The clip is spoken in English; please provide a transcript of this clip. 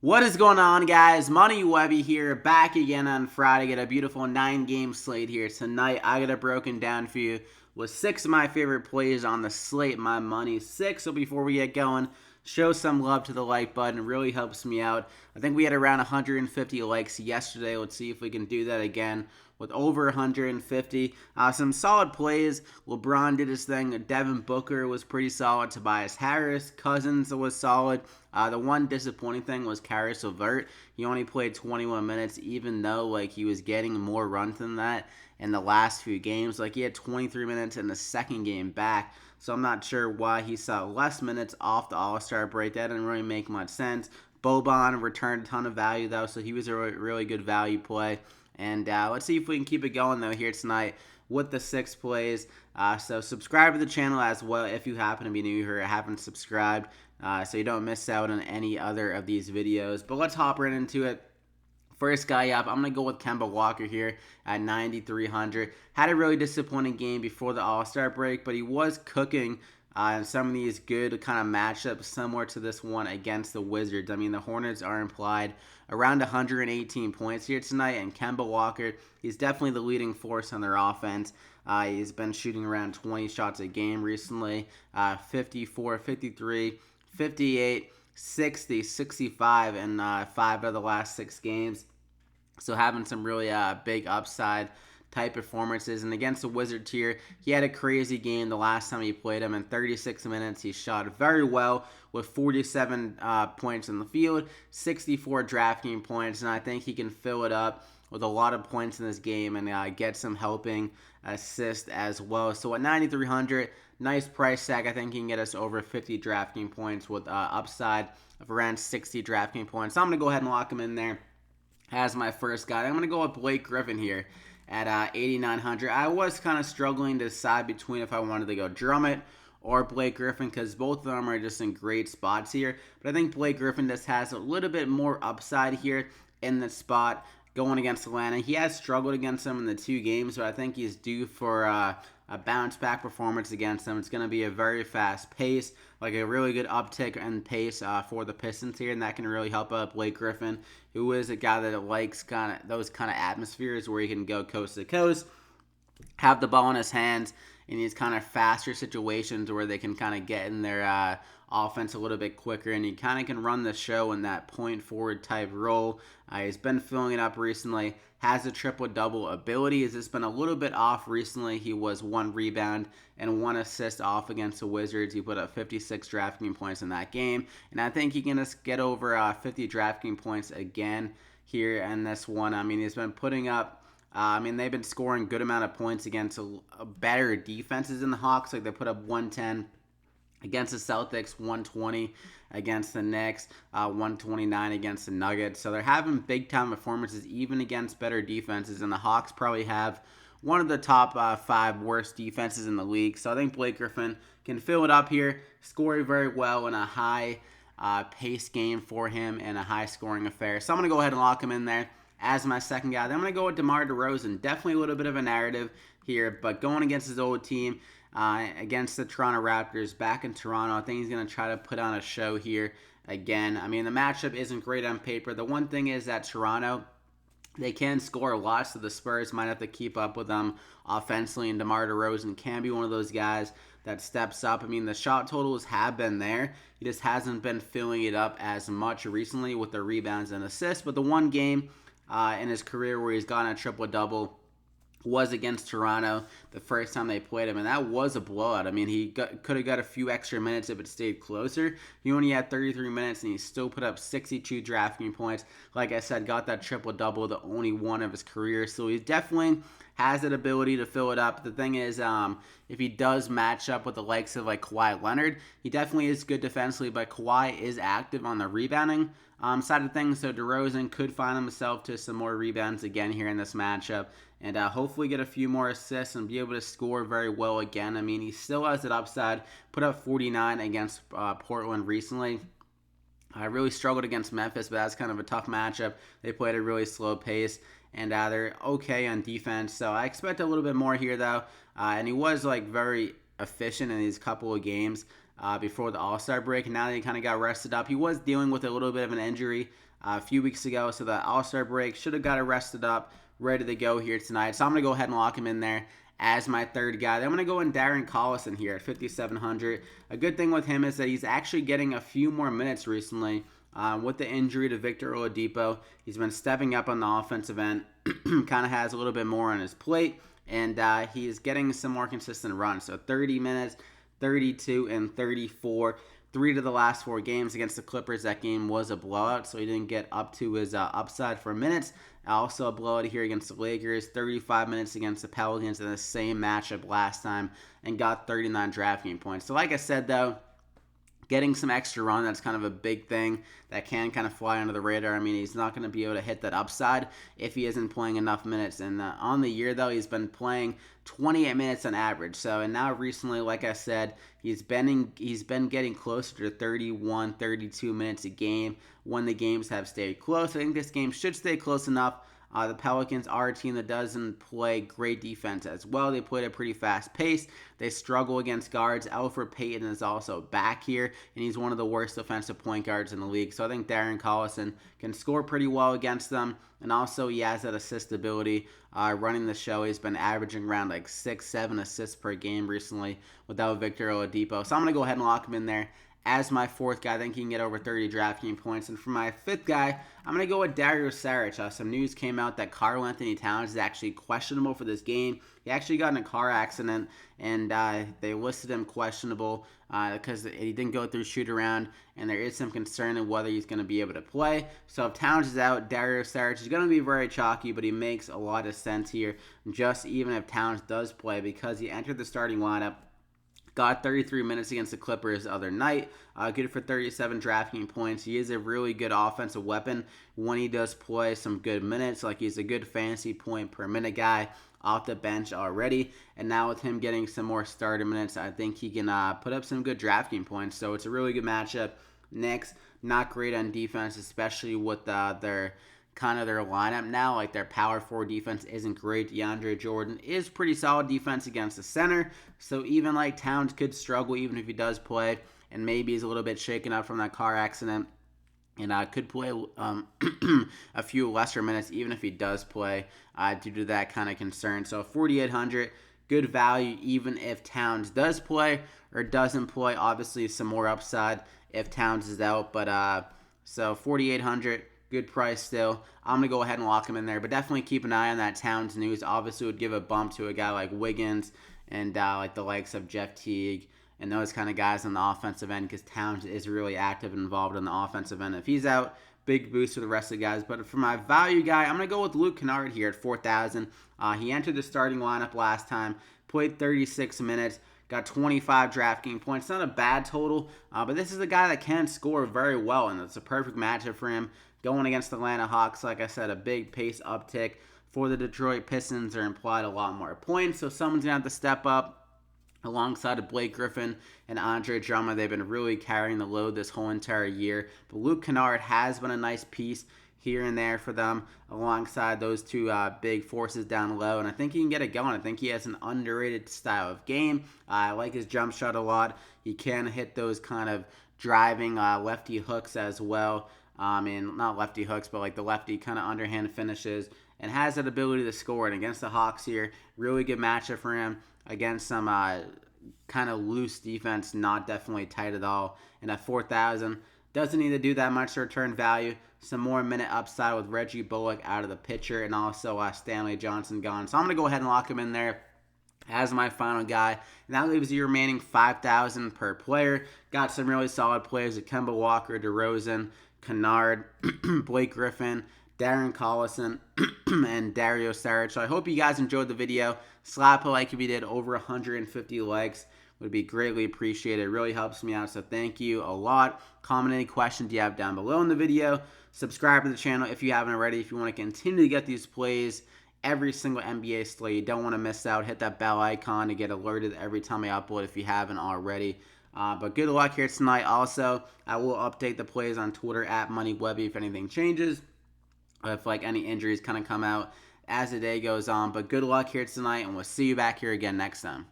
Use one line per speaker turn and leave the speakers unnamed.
What is going on, guys? Money Webby here, back again on Friday. Get a beautiful 9-game slate here tonight. I got it broken down for you with 6 of my favorite plays on the slate, my money 6. So before we get going, show some love to the like button. It really helps me out. I think we had around 150 likes yesterday. Let's see if we can do that again with over 150. Some solid plays. LeBron did his thing. Devin Booker was pretty solid. Tobias Harris, Cousins was solid. The one disappointing thing was Caris LeVert. He only played 21 minutes, even though he was getting more runs than that in the last few games. He had 23 minutes in the second game back. So I'm not sure why he saw less minutes off the All-Star break. That didn't really make much sense. Boban returned a ton of value, though, so he was a really good value play. And let's see if we can keep it going, though, here tonight with the 6 plays. So subscribe to the channel as well if you happen to be new here or haven't subscribed, so you don't miss out on any other of these videos. But let's hop right into it. First guy up, I'm going to go with KEMBA Walker here at 9,300. Had a really disappointing game before the All-Star break, but he was cooking in some of these good kind of matchups similar to this one against the Wizards. I mean, the Hornets are implied around 118 points here tonight, and KEMBA Walker, he's definitely the leading force on their offense. He's been shooting around 20 shots a game recently, 54, 53, 58, 60, 65 in 5 of the last 6 games. So having some really big upside type performances. And against the Wizards here, he had a crazy game the last time he played him. In 36 minutes, he shot very well with 47 points in the field, 64 DraftKings points, and I think he can fill it up with a lot of points in this game and get some helping assist as well. So at 9,300, nice price tag. I think he can get us over 50 DraftKings points with upside of around 60 DraftKings points. So I'm going to go ahead and lock him in there as my first guy. I'm going to go with Blake Griffin here at 8,900. I was kind of struggling to decide between if I wanted to go Drummond or Blake Griffin because both of them are just in great spots here. But I think Blake Griffin just has a little bit more upside here in the spot going against Atlanta. He has struggled against them in the 2 games, but I think he's due for a bounce-back performance against them. It's going to be a very fast pace, like a really good uptick in pace for the Pistons here, and that can really help out Blake Griffin, who is a guy that likes those kind of atmospheres where he can go coast to coast, have the ball in his hands in these kind of faster situations where they can kind of get in their offense a little bit quicker, and he kind of can run the show in that point forward type role. He's been filling it up recently, has a triple-double ability. Has just been a little bit off recently. He was 1 rebound and 1 assist off against the Wizards. He put up 56 DraftKings points in that game, and I think he can just get over 50 DraftKings points again here in this one. I mean, he's been putting up they've been scoring good amount of points against better defenses in the Hawks. Like they put up 110 against the Celtics, 120 against the Knicks, 129 against the Nuggets. So they're having big-time performances even against better defenses, and the Hawks probably have one of the top 5 worst defenses in the league. So I think Blake Griffin can fill it up here, score very well in a high pace game for him and a high-scoring affair. So I'm going to go ahead and lock him in there as my second guy. Then I'm going to go with DeMar DeRozan. Definitely a little bit of a narrative here, but going against his old team, against the Toronto Raptors back in Toronto, I think he's going to try to put on a show here again. I mean, the matchup isn't great on paper. The one thing is that Toronto, they can score a lot, so the Spurs might have to keep up with them offensively, and DeMar DeRozan can be one of those guys that steps up. I mean, the shot totals have been there. He just hasn't been filling it up as much recently with the rebounds and assists, but the one game in his career where he's gotten a triple-double was against Toronto the first time they played him, and that was a blowout. I mean, he could have got a few extra minutes if it stayed closer. He only had 33 minutes, and he still put up 62 DraftKings points. Like I said, got that triple-double, the only one of his career, so he definitely has that ability to fill it up. The thing is, if he does match up with the likes of Kawhi Leonard, he definitely is good defensively, but Kawhi is active on the rebounding side of things, so DeRozan could find himself to some more rebounds again here in this matchup, and hopefully get a few more assists and be able to score very well again. I mean, he still has that upside. Put up 49 against Portland recently. I really struggled against Memphis, but that's kind of a tough matchup. They played at a really slow pace, and they're okay on defense. So I expect a little bit more here, though. And he was very efficient in these couple of games before the All-Star break, and now that he kind of got rested up. He was dealing with a little bit of an injury a few weeks ago, so the All-Star break should have got rested up, ready to go here tonight. So I'm going to go ahead and lock him in there as my third guy. Then I'm going to go in DARREN COLLISON here at 5,700. A good thing with him is that he's actually getting a few more minutes recently. With the injury to Victor Oladipo, he's been stepping up on the offensive end, kind of has a little bit more on his plate, and he's getting some more consistent runs. So 30 minutes, 32, and 34. 3 to the last 4 games against the Clippers. That game was a blowout, so he didn't get up to his upside for minutes. Also a blowout here against the Lakers, 35 minutes against the Pelicans in the same matchup last time, and got 39 DraftKings points. So like I said, though, getting some extra run, that's kind of a big thing that can kind of fly under the radar. I mean, he's not going to be able to hit that upside if he isn't playing enough minutes. And on the year, though, he's been playing 28 minutes on average. So, and now recently, like I said, he's been getting closer to 31, 32 minutes a game when the games have stayed close. I think this game should stay close enough. The Pelicans are a team that doesn't play great defense as well. They play at a pretty fast pace. They struggle against guards. Elfrid Payton is also back here, and he's one of the worst defensive point guards in the league. So I think DARREN COLLISON can score pretty well against them. And also he has that assist ability. Running the show, he's been averaging around like 6-7 assists per game recently without Victor Oladipo. So I'm going to go ahead and lock him in there as my fourth guy. I think he can get over 30 DraftKings points. And for my fifth guy, I'm going to go with Dario Saric. Some news came out that Karl-Anthony Towns is actually questionable for this game. He actually got in a car accident, and they listed him questionable because he didn't go through shoot-around, and there is some concern of whether he's going to be able to play. So if Towns is out, Dario Saric is going to be very chalky, but he makes a lot of sense here, just even if Towns does play, because he entered the starting lineup. Got 33 minutes against the Clippers the other night. Good for 37 DraftKings points. He is a really good offensive weapon when he does play some good minutes. Like, he's a good fantasy point per minute guy off the bench already. And now with him getting some more starter minutes, I think he can put up some good DraftKings points. So it's a really good matchup. Knicks, not great on defense, especially with their lineup now. Like, their power forward defense isn't great. DeAndre Jordan is pretty solid defense against the center. So even like Towns could struggle even if he does play, and maybe he's a little bit shaken up from that car accident, and could play a few lesser minutes even if he does play due to that kind of concern. So 4,800, good value even if Towns does play or doesn't play. Obviously some more upside if Towns is out, but so 4,800. Good price still. I'm going to go ahead and lock him in there, but definitely keep an eye on that Towns news. Obviously, would give a bump to a guy like Wiggins and like the likes of Jeff Teague and those kind of guys on the offensive end, because Towns is really active and involved on the offensive end. If he's out, big boost for the rest of the guys. But for my value guy, I'm going to go with Luke Kennard here at 4,000. He entered the starting lineup last time, played 36 minutes. Got 25 DraftKings points. Not a bad total, but this is a guy that can score very well, and it's a perfect matchup for him. Going against the Atlanta Hawks, like I said, a big pace uptick for the Detroit Pistons are implied a lot more points, so someone's going to have to step up alongside of Blake Griffin and Andre Drummond. They've been really carrying the load this whole entire year, but Luke Kennard has been a nice piece here and there for them alongside those two big forces down low, and I think he can get it going. I think he has an underrated style of game. I like his jump shot a lot. He can hit those kind of driving lefty hooks as well. And not lefty hooks, but like the lefty kind of underhand finishes, and has that ability to score. And against the Hawks here, really good matchup for him against some kind of loose defense, not definitely tight at all. And at 4,000, doesn't need to do that much to return value. Some more minute upside with Reggie Bullock out of the pitcher, and also Stanley Johnson gone. So I'm going to go ahead and lock him in there as my final guy. And that leaves the remaining 5,000 per player. Got some really solid players at Kemba Walker, DeRozan, Kennard, Blake Griffin, DARREN COLLISON, and Dario Saric. So I hope you guys enjoyed the video. Slap a like if you did. Over 150 likes would be greatly appreciated. It really helps me out, so thank you a lot. Comment any questions you have down below in the video. Subscribe to the channel if you haven't already. If you want to continue to get these plays every single NBA slate, you don't want to miss out. Hit that bell icon to get alerted every time I upload if you haven't already. But good luck here tonight. Also, I will update the plays on Twitter at MoneyWebby if anything changes, if like any injuries kind of come out as the day goes on. But good luck here tonight, and we'll see you back here again next time.